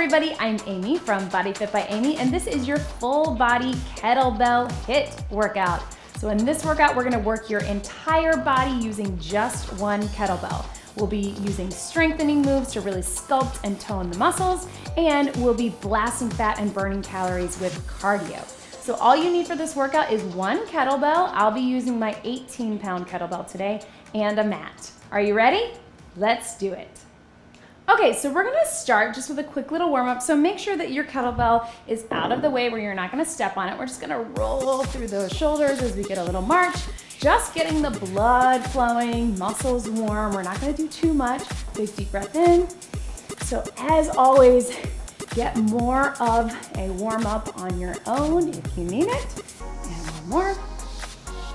everybody, I'm Amy from BodyFit by Amy, and this is your full body kettlebell HIIT workout. So in this workout, we're gonna work your entire body using just one kettlebell. We'll be using strengthening moves to really sculpt and tone the muscles, and we'll be blasting fat and burning calories with cardio. So all you need for this workout is one kettlebell. I'll be using my 18-pound kettlebell today and a mat. Are you ready? Let's do it. Okay, so we're gonna start just with a quick little warm up. So make sure that your kettlebell is out of the way where you're not gonna step on it. We're just gonna roll through those shoulders as we get a little march, just getting the blood flowing, muscles warm. We're not gonna do too much. Big deep breath in. So as always, get more of a warm up on your own if you need it. And one more.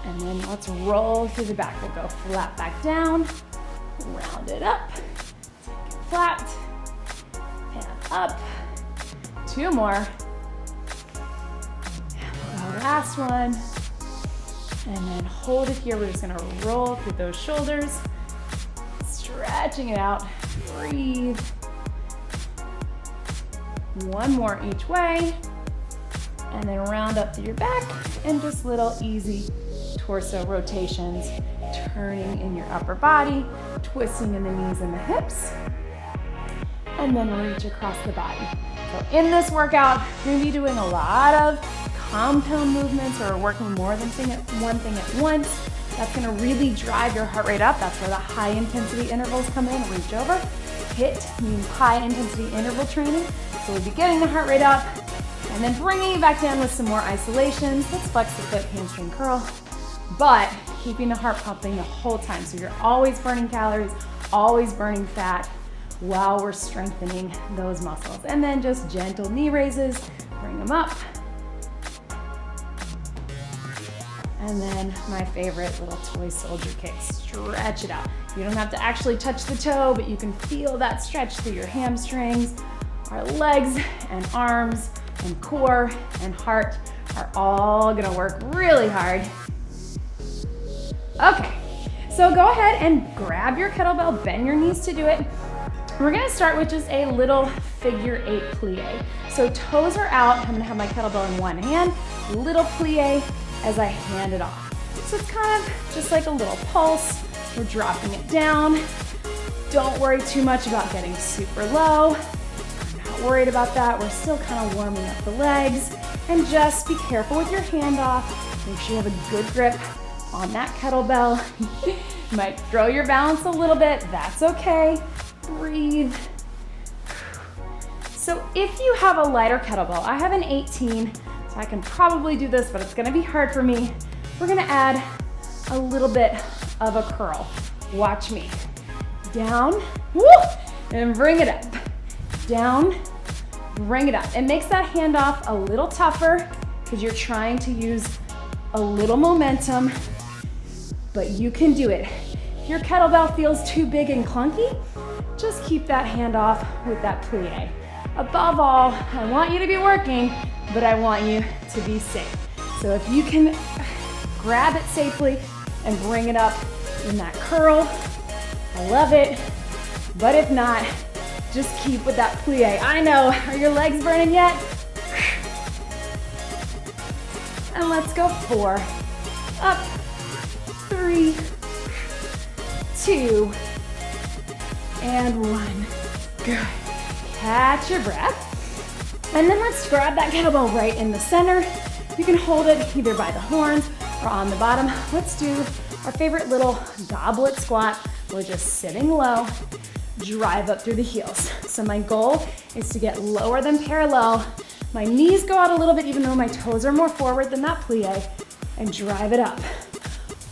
And then let's roll through the back. We'll go flat back down, round it up. Flat and up. Two more. And the last one. And then hold it here. We're just gonna roll through those shoulders, stretching it out. Breathe. One more each way. And then round up through your back and just little easy torso rotations, turning in your upper body, twisting in the knees and the hips. And then reach across the body. So in this workout, you're gonna be doing a lot of compound movements or working more than one thing at once. That's gonna really drive your heart rate up. That's where the high intensity intervals come in. Reach over. HIIT means high intensity interval training. So we'll be getting the heart rate up and then bringing it back down with some more isolations. Let's flex the foot, hamstring curl, but keeping the heart pumping the whole time. So you're always burning calories, always burning fat, while we're strengthening those muscles. And then just gentle knee raises, bring them up. And then my favorite little toy soldier kick, stretch it out. You don't have to actually touch the toe, but you can feel that stretch through your hamstrings. Our legs and arms and core and heart are all gonna work really hard. Okay, so go ahead and grab your kettlebell, bend your knees to do it. We're gonna start with just a little figure 8 plie. So toes are out, I'm gonna have my kettlebell in one hand, little plie as I hand it off. So it's kind of just like a little pulse. We're dropping it down. Don't worry too much about getting super low. I'm not worried about that. We're still kind of warming up the legs. And just be careful with your handoff. Make sure you have a good grip on that kettlebell. You might throw your balance a little bit, that's okay. Breathe. So if you have a lighter kettlebell, I have an 18, so I can probably do this, but it's gonna be hard for me. We're gonna add a little bit of a curl. Watch me. Down, woo, and bring it up. Down, bring it up. It makes that handoff a little tougher because you're trying to use a little momentum, but you can do it. If your kettlebell feels too big and clunky, just keep that hand off with that plie. Above all, I want you to be working, but I want you to be safe. So if you can grab it safely and bring it up in that curl, I love it. But if not, just keep with that plie. I know, are your legs burning yet? And let's go 4, up, 3, 2, and 1. Good. Catch your breath. And then let's grab that kettlebell right in the center. You can hold it either by the horns or on the bottom. Let's do our favorite little goblet squat. We're just sitting low, drive up through the heels. So my goal is to get lower than parallel. My knees go out a little bit even though my toes are more forward than that plie, and drive it up.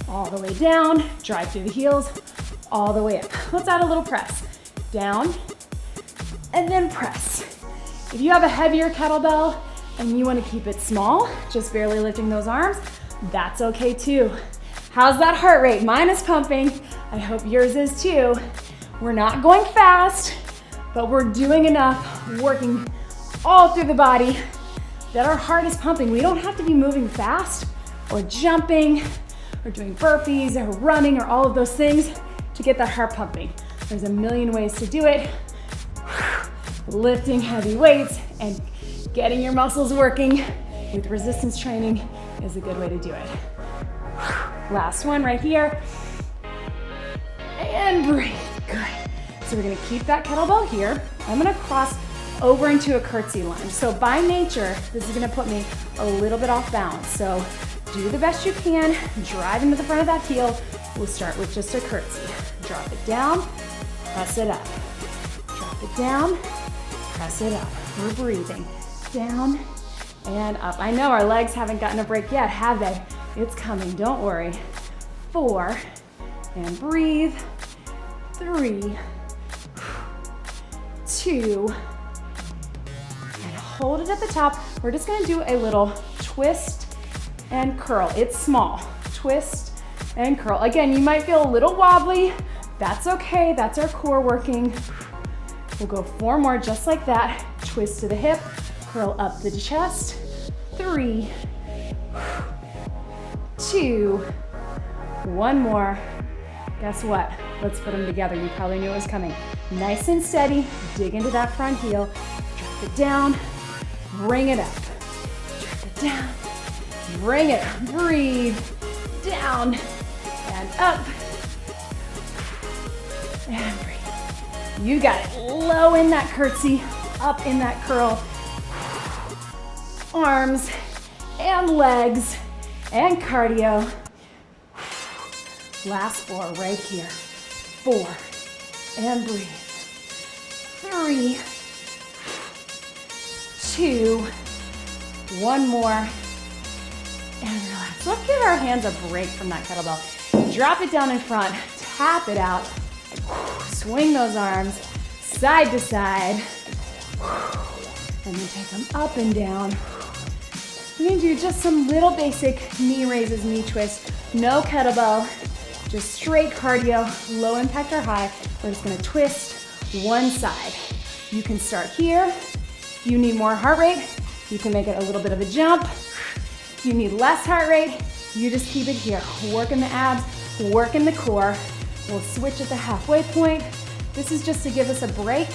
All the way down, drive through the heels, all the way up. Let's add a little press. Down, and then press. If you have a heavier kettlebell and you want to keep it small, just barely lifting those arms, that's okay too. How's that heart rate? Mine is pumping. I hope yours is too. We're not going fast, but we're doing enough, working all through the body that our heart is pumping. We don't have to be moving fast or jumping or doing burpees or running or all of those things to get that heart pumping. There's a million ways to do it. lifting heavy weights and getting your muscles working with resistance training is a good way to do it. Last one right here. And breathe. Good. So we're gonna keep that kettlebell here. I'm gonna cross over into a curtsy lunge. So by nature, this is gonna put me a little bit off balance. So do the best you can, drive into the front of that heel. We'll start with just a curtsy. Drop it down, press it up. Drop it down, press it up. We're breathing. Down and up. I know our legs haven't gotten a break yet, have they? It's coming, don't worry. 4, and breathe. 3, 2, and hold it at the top. We're just gonna do a little twist and curl. It's small. Twist and curl. Again, you might feel a little wobbly. That's okay, that's our core working. We'll go 4 more just like that. Twist to the hip, curl up the chest. 3, 2, 1 more. Guess what? Let's put them together. You probably knew it was coming. Nice and steady, dig into that front heel. Drop it down, bring it up. Drop it down, bring it up. Breathe, down and up. And breathe. You got it. Low in that curtsy, up in that curl. Arms and legs and cardio. Last 4 right here. 4, and breathe. 3, 2, 1 more, and relax. Let's give our hands a break from that kettlebell. Drop it down in front, tap it out, swing those arms side to side, and then take them up and down. We're gonna do just some little basic knee raises, knee twists, no kettlebell, just straight cardio, low impact or high. We're just gonna twist one side. You can start here. If you need more heart rate, you can make it a little bit of a jump. If you need less heart rate, you just keep it here. Working the abs, working the core. We'll switch at the halfway point. This is just to give us a break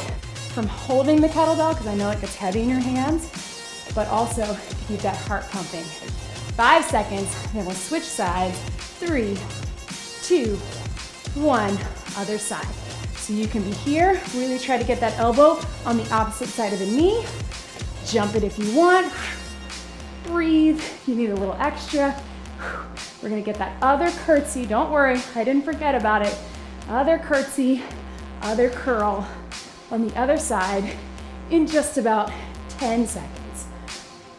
from holding the kettlebell, because I know it gets heavy in your hands, but also to keep that heart pumping. 5 seconds, then we'll switch sides. 3, 2, 1, other side. So you can be here, really try to get that elbow on the opposite side of the knee. Jump it if you want. Breathe, you need a little extra. We're gonna get that other curtsy, don't worry, I didn't forget about it. Other curtsy, other curl on the other side in just about 10 seconds.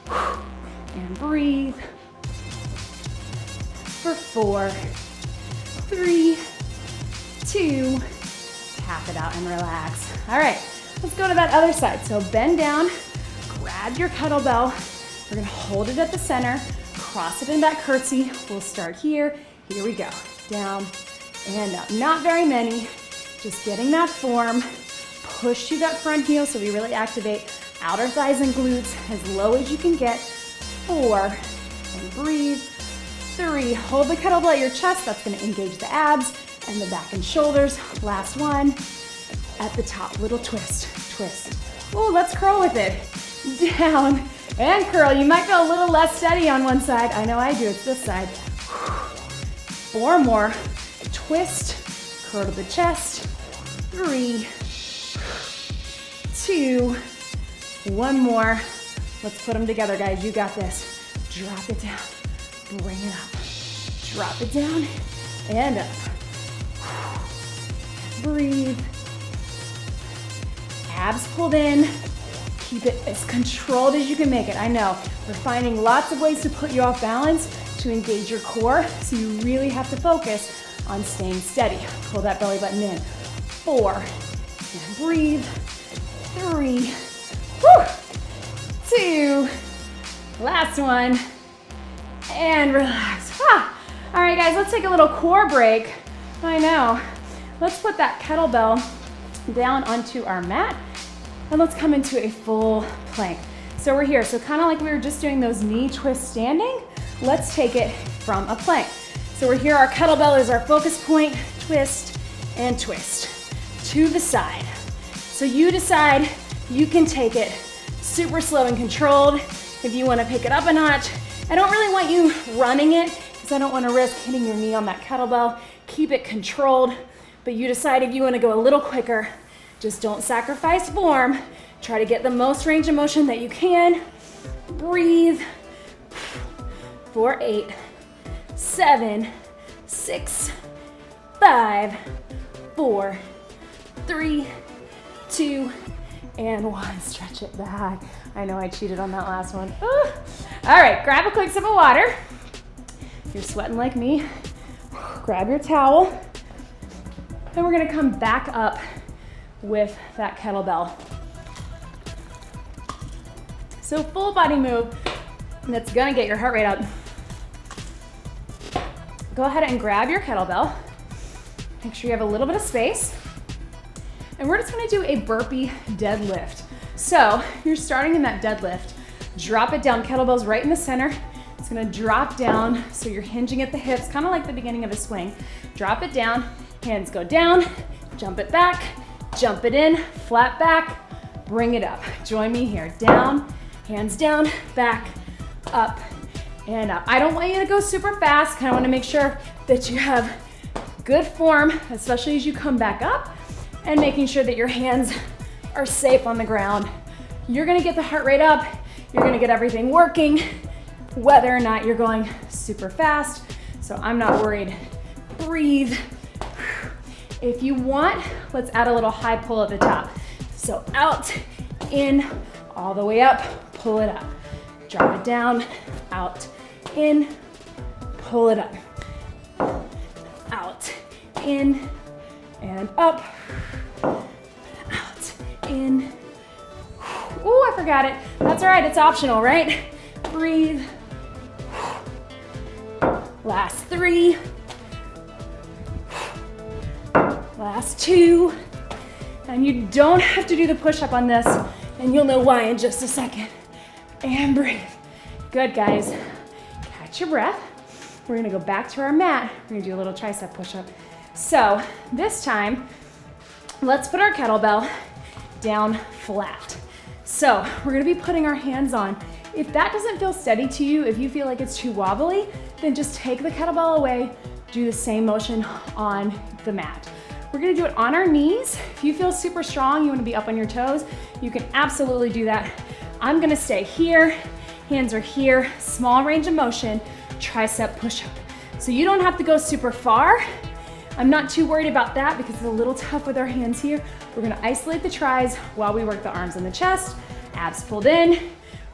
And breathe for 4, 3, 2, tap it out and relax. All right, let's go to that other side. So bend down, grab your kettlebell. We're gonna hold it at the center, cross it in that curtsy. We'll start here. Here we go. Down and up. Not very many, just getting that form. Push to that front heel so we really activate outer thighs and glutes as low as you can get. 4, and breathe. 3, hold the kettlebell at your chest. That's gonna engage the abs and the back and shoulders. Last one, at the top, little twist, twist. Oh, let's curl with it. Down and curl. You might feel a little less steady on one side. I know I do, it's this side. 4 more, twist, curl to the chest. 3, 2, 1 more. Let's put them together, guys, you got this. Drop it down, bring it up. Drop it down and up. Breathe. Abs pulled in. Keep it as controlled as you can make it. I know, we're finding lots of ways to put you off balance to engage your core, so you really have to focus on staying steady. Pull that belly button in. 4, and breathe. 3, 2, last one, and relax. All right, guys, let's take a little core break. I know. Let's put that kettlebell down onto our mat, and let's come into a full plank. So we're here, so kind of like we were just doing those knee twists standing, let's take it from a plank. So we're here, our kettlebell is our focus point, twist and twist to the side. So you decide You can take it super slow and controlled if you want to pick it up a notch. I don't really want you running it because I don't want to risk hitting your knee on that kettlebell. Keep it controlled, but you decide if you want to go a little quicker. Just don't sacrifice form. Try to get the most range of motion that you can. Breathe. For 8, 7, 6, 5, 4, 3, 2, and 1. Stretch it back. I know I cheated on that last one. Ooh. All right, grab a quick sip of water. If you're sweating like me, grab your towel. Then we're gonna come back up with that kettlebell. So full body move that's gonna get your heart rate up. Go ahead and grab your kettlebell. Make sure you have a little bit of space. And we're just gonna do a burpee deadlift. So you're starting in that deadlift. Drop it down, kettlebell's right in the center. It's gonna drop down, so you're hinging at the hips, kind of like the beginning of a swing. Drop it down, hands go down, jump it back, jump it in, flat back, bring it up. Join me here, down, hands down, back, up, and up. I don't want you to go super fast, kind of wanna make sure that you have good form, especially as you come back up, and making sure that your hands are safe on the ground. You're gonna get the heart rate up, you're gonna get everything working, whether or not you're going super fast, so I'm not worried. Breathe. If you want, let's add a little high pull at the top. So out, in, all the way up, pull it up. Drop it down, out, in, pull it up. Out, in, and up. Out, in. Ooh, I forgot it. That's all right, it's optional, right? Breathe. Last 3. Last 2. And you don't have to do the push-up on this, and you'll know why in just a second. And breathe. Good, guys. Catch your breath. We're gonna go back to our mat. We're gonna do a little tricep push-up. So this time, let's put our kettlebell down flat. So we're gonna be putting our hands on. If that doesn't feel steady to you, if you feel like it's too wobbly, then just take the kettlebell away, do the same motion on the mat. We're gonna do it on our knees. If you feel super strong, you wanna be up on your toes, you can absolutely do that. I'm gonna stay here, hands are here, small range of motion, tricep push-up. So you don't have to go super far. I'm not too worried about that because it's a little tough with our hands here. We're gonna isolate the tris while we work the arms and the chest, abs pulled in,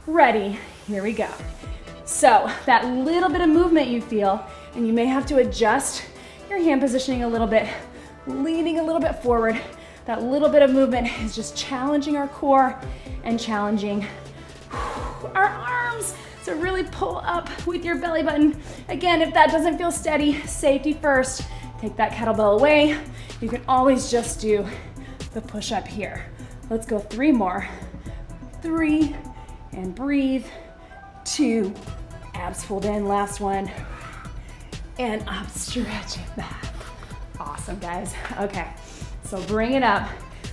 ready, here we go. So that little bit of movement you feel, and you may have to adjust your hand positioning a little bit, leaning a little bit forward. That little bit of movement is just challenging our core and challenging our arms. So really pull up with your belly button. Again, if that doesn't feel steady, safety first. Take that kettlebell away. You can always just do the push-up here. Let's go 3 more. 3, and breathe. 2, abs pulled in, last one. And up, stretch it back. Awesome, guys. Okay, so bring it up.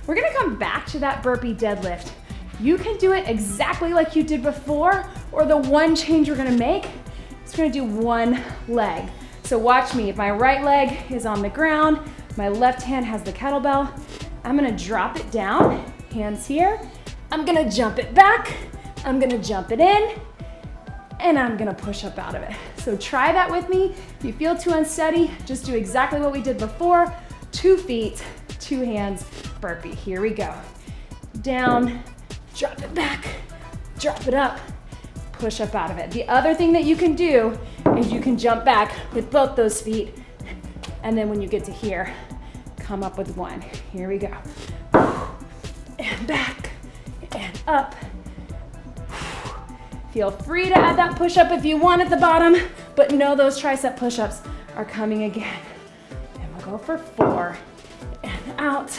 We're gonna come back to that burpee deadlift. You can do it exactly like you did before, or the one change we're gonna make is we're gonna do one leg. So watch me, if my right leg is on the ground, my left hand has the kettlebell, I'm gonna drop it down, hands here, I'm gonna jump it back, I'm gonna jump it in, and I'm gonna push up out of it. So try that with me. If you feel too unsteady, just do exactly what we did before. 2 feet, 2 hands, burpee. Here we go. Down, drop it back, drop it up, push up out of it. The other thing that you can do is you can jump back with both those feet, and then when you get to here, come up with 1. Here we go. And back, and up. Feel free to add that push-up if you want at the bottom, but know those tricep push-ups are coming again. And we'll go for 4, and out,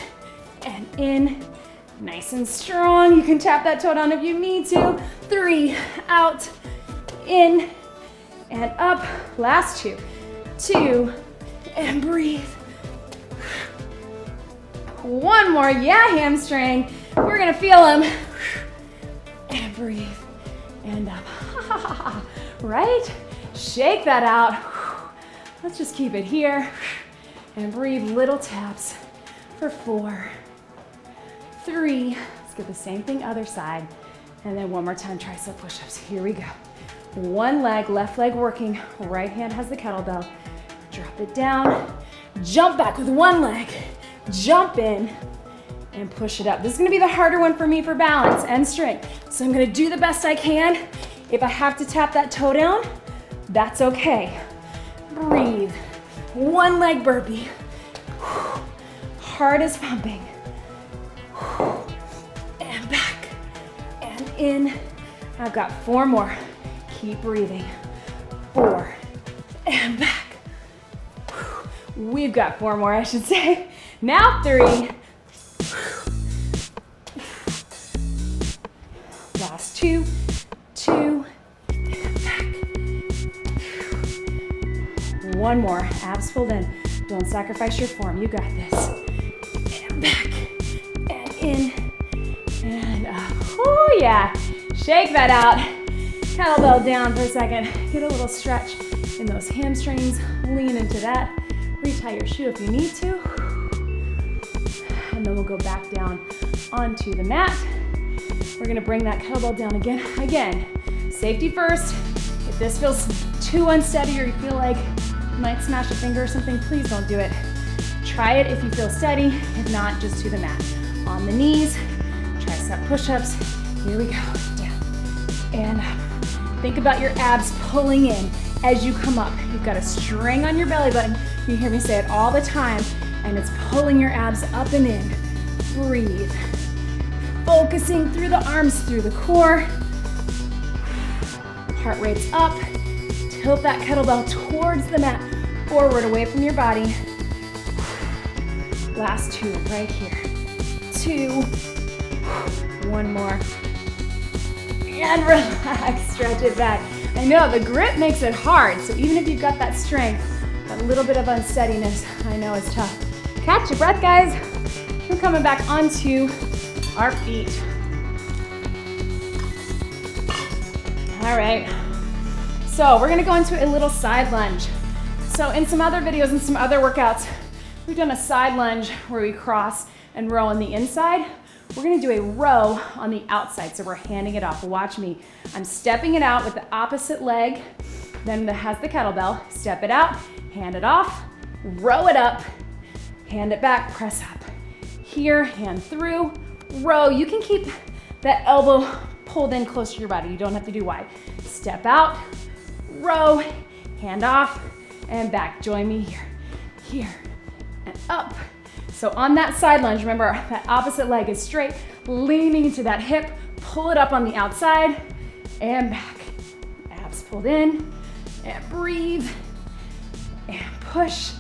and in. Nice and strong. You can tap that toe down if you need to. 3, out, in, and up. Last 2, 2, and breathe. 1 more, yeah, hamstring. We're gonna feel them. And breathe, and up. Right? Shake that out. Let's just keep it here. And breathe, little taps for 4, 3. Let's get the same thing other side. And then one more time, tricep push-ups. Here we go. One leg, left leg working. Right hand has the kettlebell. Drop it down. Jump back with one leg. Jump in and push it up. This is gonna be the harder one for me for balance and strength. So I'm gonna do the best I can. If I have to tap that toe down, that's okay. Breathe. One leg burpee. Heart is pumping. And back and in. I've got 4 more. Keep breathing. 4 and back. We've got 4 more, I should say. Now 3. Last 2, 2, and back. 1 more, abs pulled in. Don't sacrifice your form, you got this. And back, and in, and up. Oh yeah, shake that out. Kettlebell down for a second. Get a little stretch in those hamstrings. Lean into that. Retie your shoe if you need to. And then we'll go back down onto the mat. We're gonna bring that kettlebell down again. Again, safety first. If this feels too unsteady or you feel like you might smash a finger or something, please don't do it. Try it if you feel steady. If not, just to the mat. On the knees, tricep push-ups. Here we go, down and up. Think about your abs pulling in as you come up. You've got a string on your belly button. You hear me say it all the time, and it's pulling your abs up and in. Breathe. Focusing through the arms, through the core. Heart rate's up. Tilt that kettlebell towards the mat, forward, away from your body. Last 2, right here. 2. 1 more. And relax, stretch it back. I know the grip makes it hard, so even if you've got that strength, that little bit of unsteadiness, I know it's tough. Catch your breath, guys. We're coming back onto our feet. All right, so we're gonna go into a little side lunge. So in some other videos and some other workouts, we've done a side lunge where we cross and row on the inside. We're gonna do a row on the outside, so we're handing it off. Watch me. I'm stepping it out with the opposite leg, then that has the kettlebell. Step it out, hand it off, row it up, hand it back, press up. Here, hand through, row. You can keep that elbow pulled in close to your body. You don't have to do wide. Step out, row, hand off, and back. Join me here, here, and up. So on that side lunge, remember that opposite leg is straight, leaning into that hip, pull it up on the outside, and back. Abs pulled in, and breathe, and push,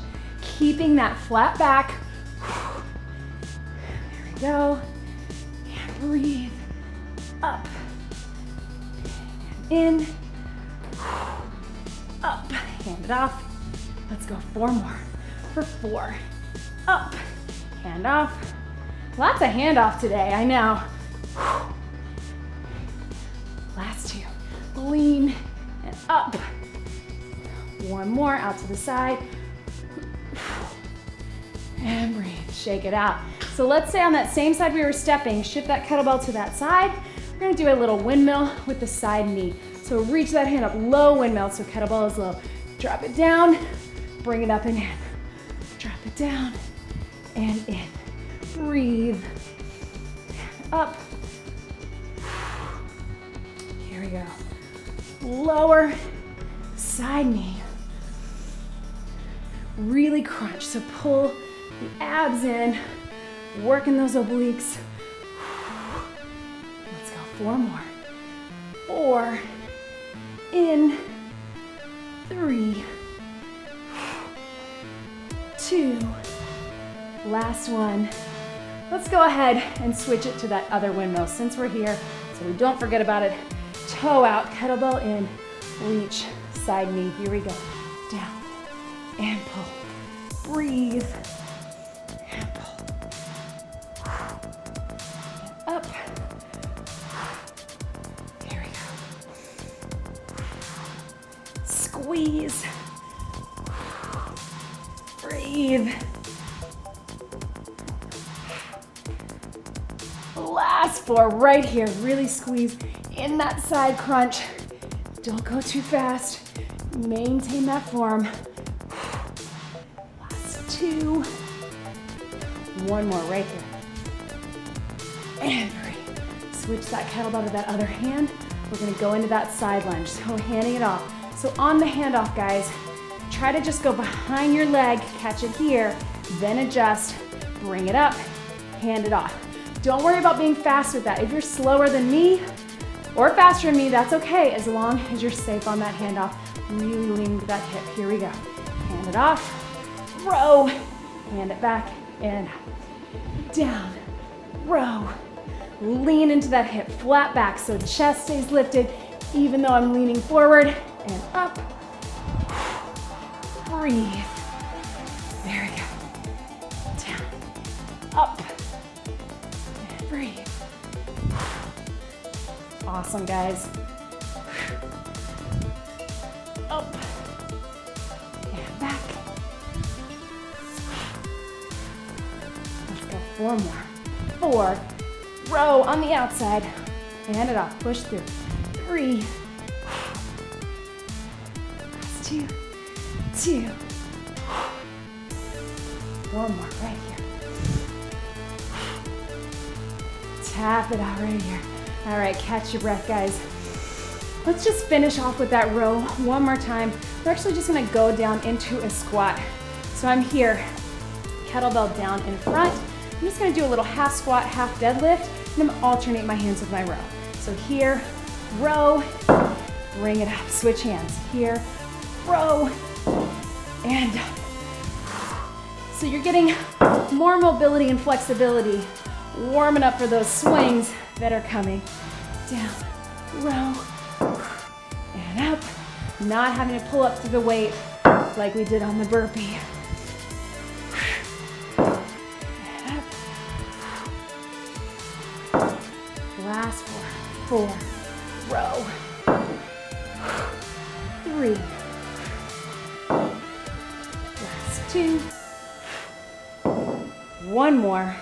keeping that flat back. There we go, and breathe, up, and in, up, hand it off. Let's go 4 more, for 4, up, hand off. Lots of handoff today, I know. Last 2, lean and up. 1 more, out to the side. And breathe, shake it out. So let's say on that same side we were stepping, shift that kettlebell to that side. We're gonna do a little windmill with the side knee. So reach that hand up, low windmill, so kettlebell is low. Drop it down, bring it up and in. Drop it down and in. Breathe, up. Here we go. Lower, side knee. Really crunch, so pull the abs in, working those obliques. Let's go 4 more. 4, in, 3, 2, last one. Let's go ahead and switch it to that other windmill since we're here, so we don't forget about it. Toe out, kettlebell in, reach, side knee. Here we go. Down and pull. Breathe and pull. And squeeze. Breathe. Last 4 right here. Really squeeze in that side crunch. Don't go too fast. Maintain that form. Last 2. 1 more right here. And breathe. Switch that kettlebell to that other hand. We're gonna go into that side lunge. So handing it off. So on the handoff, guys, try to just go behind your leg, catch it here, then adjust, bring it up, hand it off. Don't worry about being fast with that. If you're slower than me or faster than me, that's okay, as long as you're safe on that handoff. Really lean to that hip. Here we go. Hand it off, row, hand it back, and down, row. Lean into that hip, flat back, so chest stays lifted, even though I'm leaning forward, and up. Breathe. There we go. Down, up, and breathe. Awesome, guys. Up, and back. Let's go 4 more. 4. Row on the outside. Hand it off. Push through. 3. Last 2. 2. 1 more right here. Tap it out right here. All right, catch your breath, guys. Let's just finish off with that row one more time. We're actually just gonna go down into a squat. So I'm here, kettlebell down in front. I'm just gonna do a little half squat, half deadlift, and I'm gonna alternate my hands with my row. So here, row, bring it up, switch hands. Here, row, and up. So you're getting more mobility and flexibility, warming up for those swings that are coming. Down, row, and up. Not having to pull up through the weight like we did on the burpee. Last 4, 4, row, 3, last 2, 1 more,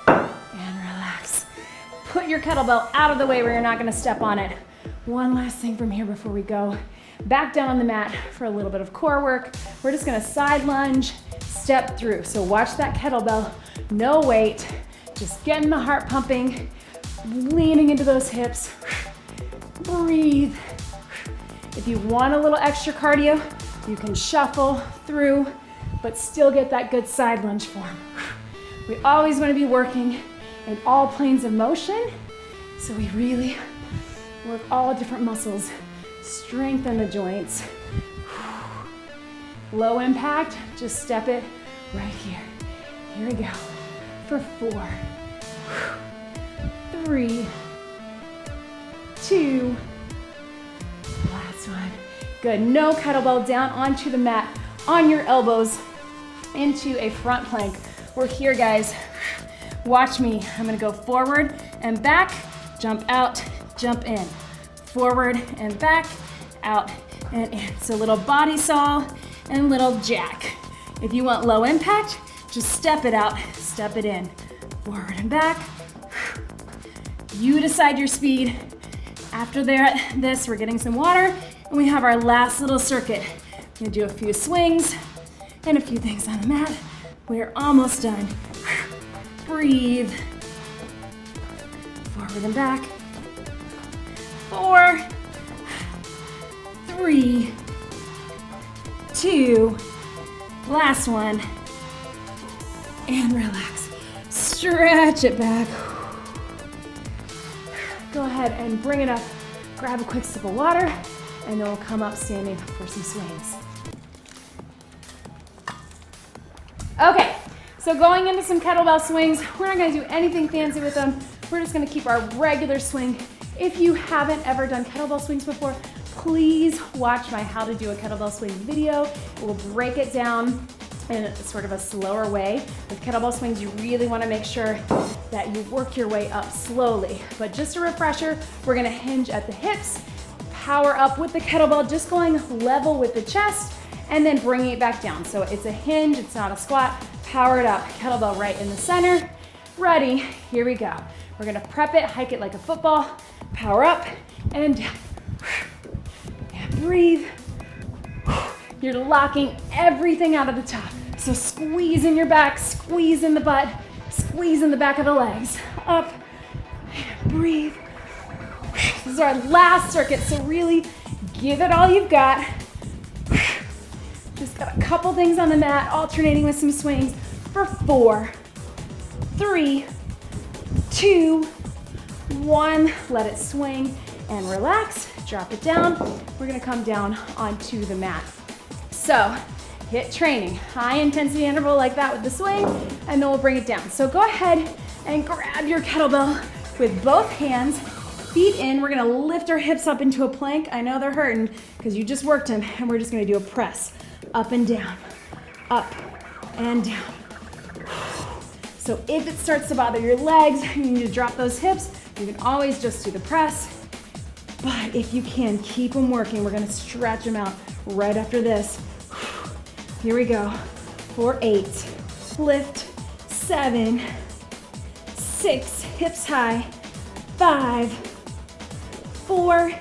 and relax. Put your kettlebell out of the way where you're not gonna step on it. One last thing from here before we go. Back down on the mat for a little bit of core work. We're just gonna side lunge, step through. So watch that kettlebell, no weight, just getting the heart pumping, leaning into those hips. Breathe. If you want a little extra cardio, you can shuffle through, but still get that good side lunge form. We always want to be working in all planes of motion, so we really work all different muscles, strengthen the joints. Low impact, just step it right here. Here we go. For 4, 3, 2, last one. Good, no kettlebell, down onto the mat, on your elbows, into a front plank. We're here, guys. Watch me. I'm gonna go forward and back, jump out, jump in. Forward and back, out and in. So little body saw and little jack. If you want low impact, just step it out, step it in. Forward and back. You decide your speed. After this, we're getting some water, and we have our last little circuit. We're gonna do a few swings and a few things on the mat. We're almost done. Breathe. Forward and back. 4, 3, 2, last one. And relax. Stretch it back. Go ahead and bring it up. Grab a quick sip of water, and then we'll come up standing for some swings. Okay, so going into some kettlebell swings, we're not gonna do anything fancy with them. We're just gonna keep our regular swing. If you haven't ever done kettlebell swings before, please watch my how to do a kettlebell swing video. We'll break it down in sort of a slower way. With kettlebell swings, you really wanna make sure that you work your way up slowly. But just a refresher, we're gonna hinge at the hips, power up with the kettlebell, just going level with the chest and then bringing it back down. So it's a hinge, it's not a squat. Power it up, kettlebell right in the center. Ready, here we go. We're gonna prep it, hike it like a football. Power up and down. And breathe. You're locking everything out of the top. So squeeze in your back, squeeze in the butt, squeeze in the back of the legs. Up, and breathe. This is our last circuit, so really give it all you've got. Just got a couple things on the mat, alternating with some swings for 4, 3, 2, 1. Let it swing and relax. Drop it down. We're gonna come down onto the mat. So, HIIT training, high intensity interval like that with the swing, and then we'll bring it down. So go ahead and grab your kettlebell with both hands, feet in. We're gonna lift our hips up into a plank. I know they're hurting because you just worked them, and we're just gonna do a press. Up and down, up and down. So if it starts to bother your legs, you need to drop those hips. You can always just do the press, but if you can, keep them working. We're gonna stretch them out right after this. Here we go. For 8, lift, 7, 6, hips high, 5, 4,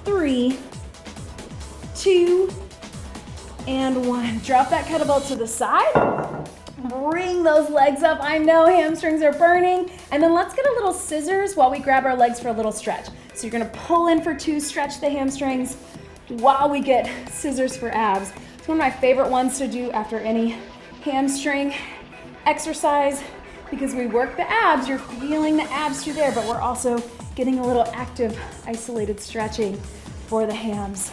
3, 2, and 1. Drop that kettlebell to the side. Bring those legs up. I know hamstrings are burning. And then let's get a little scissors while we grab our legs for a little stretch. So you're gonna pull in for 2, stretch the hamstrings while we get scissors for abs. It's one of my favorite ones to do after any hamstring exercise because we work the abs. You're feeling the abs through there, but we're also getting a little active, isolated stretching for the hams.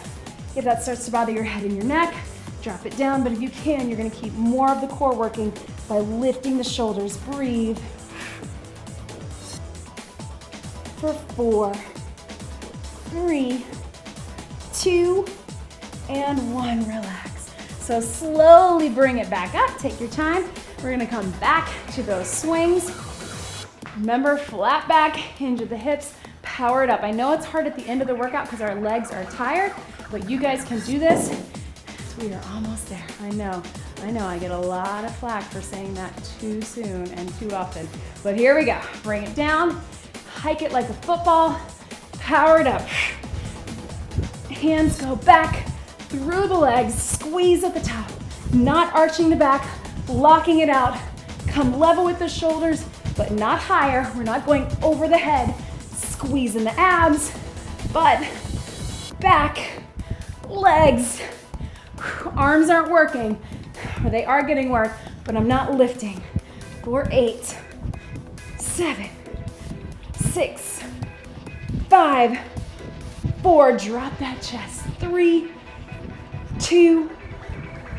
If that starts to bother your head and your neck, drop it down, but if you can, you're gonna keep more of the core working by lifting the shoulders. Breathe. For 4, 3, 2, and 1, relax. So slowly bring it back up, take your time. We're gonna come back to those swings. Remember, flat back, hinge at the hips, power it up. I know it's hard at the end of the workout because our legs are tired, but you guys can do this. We are almost there. I know, I get a lot of flack for saying that too soon and too often. But here we go. Bring it down, hike it like a football, power it up. Hands go back through the legs, squeeze at the top, not arching the back, locking it out. Come level with the shoulders, but not higher. We're not going over the head. Squeeze in the abs, butt, back, legs. Arms aren't working, or they are getting work, but I'm not lifting. For 8, 7, 6, 5, 4, drop that chest. 3, 2,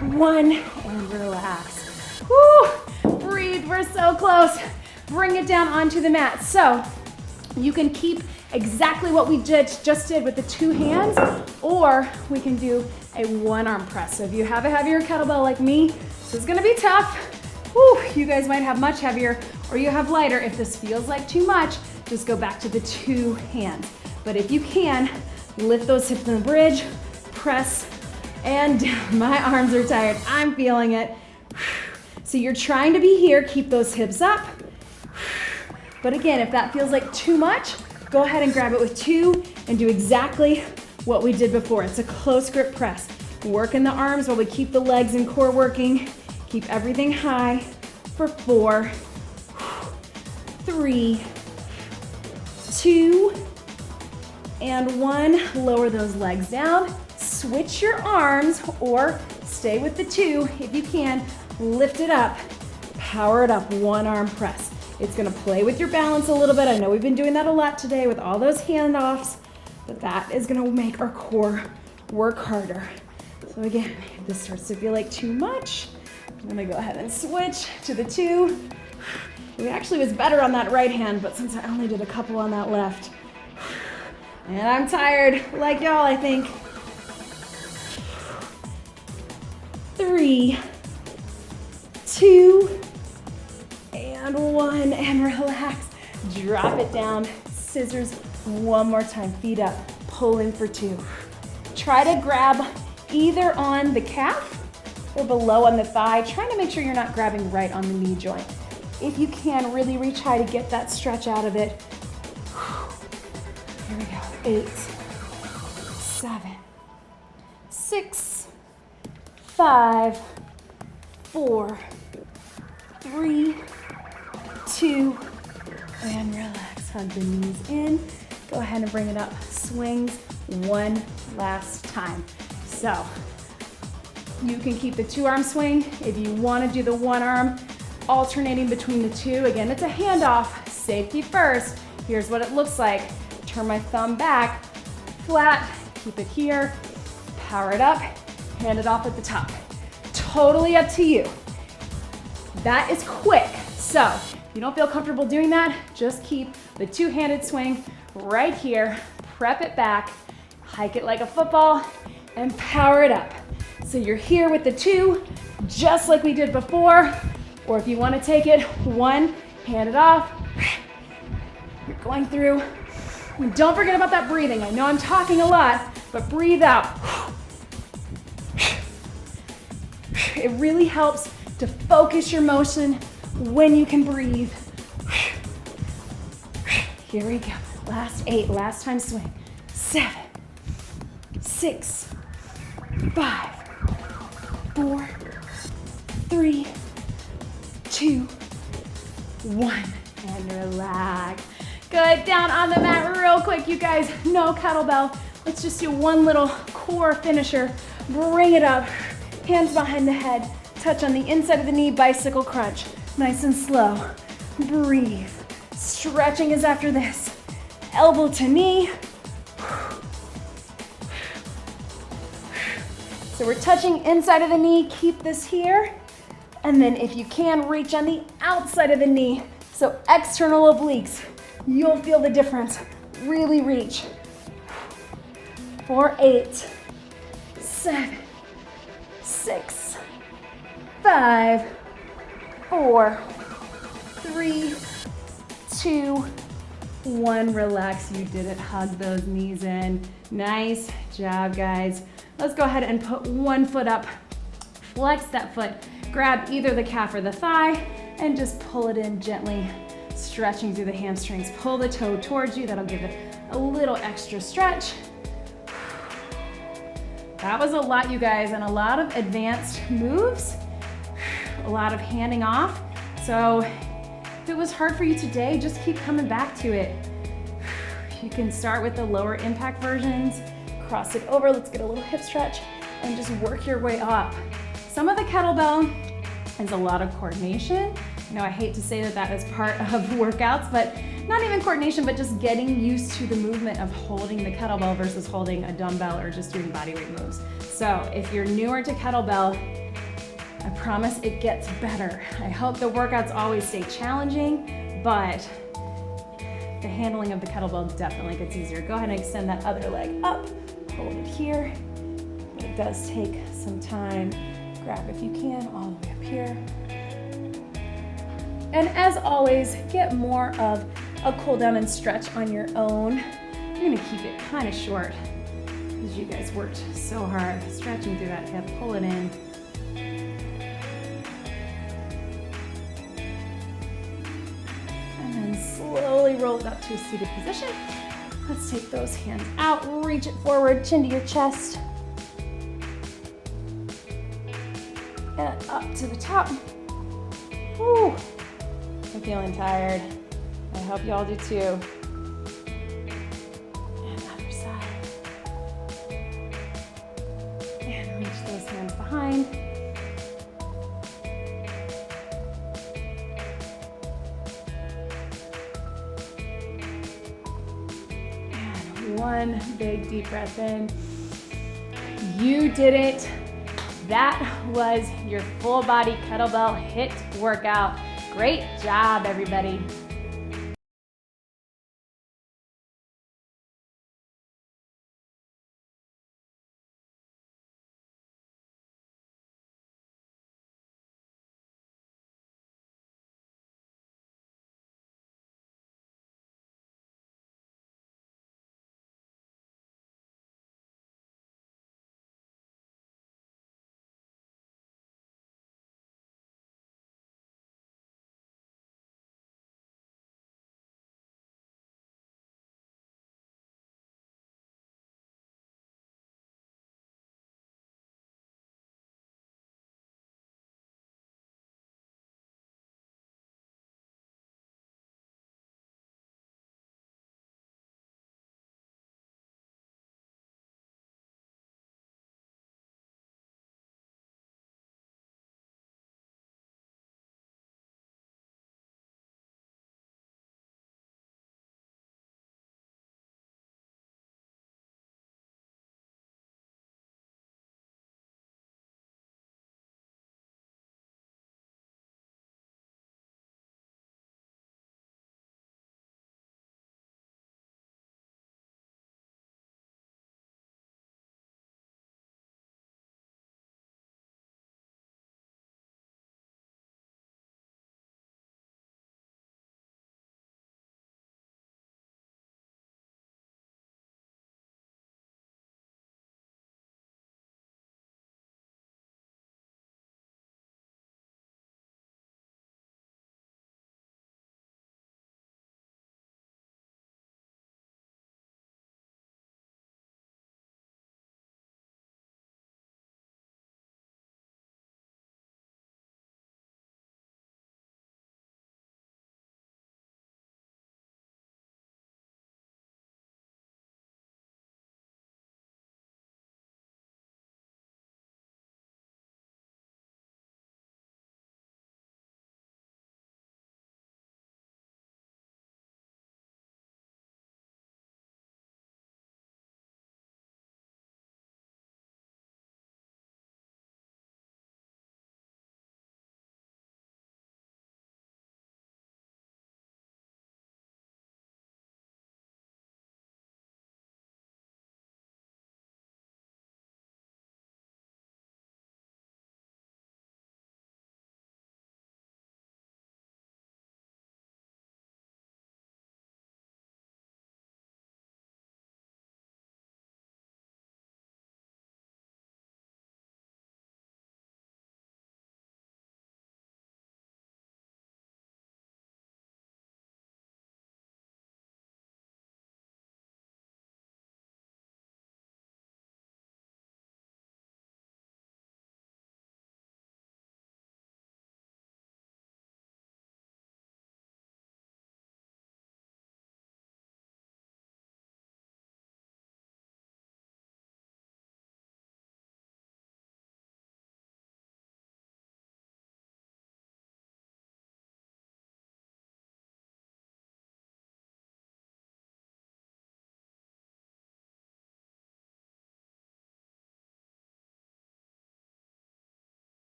1, and relax. Woo! Breathe, we're so close. Bring it down onto the mat. So you can keep exactly what we just did with the 2 hands, or we can do a 1-arm press. So if you have a heavier kettlebell like me, this is gonna be tough. Whew, you guys might have much heavier, or you have lighter. If this feels like too much, just go back to the 2 hands. But if you can, lift those hips in the bridge, press, and down. My arms are tired, I'm feeling it. So you're trying to be here, keep those hips up. But again, if that feels like too much, go ahead and grab it with 2 and do exactly what we did before. It's a close grip press. Work in the arms while we keep the legs and core working. Keep everything high for 4, 3, 2, and 1. Lower those legs down. Switch your arms or stay with the 2 if you can. Lift it up. Power it up. 1-arm press. It's gonna play with your balance a little bit. I know we've been doing that a lot today with all those handoffs, but that is gonna make our core work harder. So again, if this starts to feel like too much, I'm gonna go ahead and switch to the 2. It actually was better on that right hand, but since I only did a couple on that left, and I'm tired, like y'all, I think. 3, 2, and 1, and relax. Drop it down, scissors, one more time, feet up. pull in for 2. Try to grab either on the calf or below on the thigh, trying to make sure you're not grabbing right on the knee joint. If you can, really reach high to get that stretch out of it. Here we go. 8, 7, 6, 5, 4, 3, 2, and relax. Hug the knees in. Go ahead and bring it up. Swings one last time. So you can keep the 2-arm swing. If you want to do the 1 arm, alternating between the 2. Again, it's a handoff. Safety first. Here's what it looks like. Turn my thumb back, flat, keep it here, power it up, hand it off at the top. Totally up to you. That is quick. So if you don't feel comfortable doing that, just keep the 2-handed swing right here, prep it back, hike it like a football, and power it up. So you're here with the 2, just like we did before, or if you want to take it 1, hand it off. You're going through. And don't forget about that breathing. I know I'm talking a lot, but breathe out. It really helps to focus your motion when you can breathe. Here we go. Last 8, last time swing. 7, 6, 5, 4, 3, 2, 1, and relax. Good, down on the mat real quick, you guys. No kettlebell. Let's just do one little core finisher. Bring it up, hands behind the head. Touch on the inside of the knee, bicycle crunch. Nice and slow. Breathe. Stretching is after this. Elbow to knee. So we're touching inside of the knee. Keep this here. And then if you can, reach on the outside of the knee. So external obliques. You'll feel the difference. Really reach. For 8, 7, 6, 5, 4, 3, 2, 1. Relax. You didn't hug those knees in. Nice job, guys. Let's go ahead and put one foot up. Flex that foot. Grab either the calf or the thigh and just pull it in gently, stretching through the hamstrings. Pull the toe towards you. That'll give it a little extra stretch. That was a lot, you guys, and a lot of advanced moves, a lot of handing off. So if it was hard for you today, just keep coming back to it. You can start with the lower impact versions, cross it over. Let's get a little hip stretch and just work your way up. Some of the kettlebell is a lot of coordination. You know, I hate to say that that is part of workouts, but not even coordination, but just getting used to the movement of holding the kettlebell versus holding a dumbbell or just doing bodyweight moves. So if you're newer to kettlebell, I promise it gets better. I hope the workouts always stay challenging, but the handling of the kettlebell definitely gets easier. Go ahead and extend that other leg up, hold it here. It does take some time. Grab if you can, all the way up here. And as always, get more of a cool down and stretch on your own. I'm gonna keep it kind of short because you guys worked so hard stretching through that hip. Pull it in. And then slowly roll it up to a seated position. Let's take those hands out, reach it forward, chin to your chest. And up to the top. Woo. I'm feeling tired. I hope y'all do too. And other side. And reach those hands behind. And one big deep breath in. You did it. That was your full body kettlebell HIIT workout. Great job, everybody.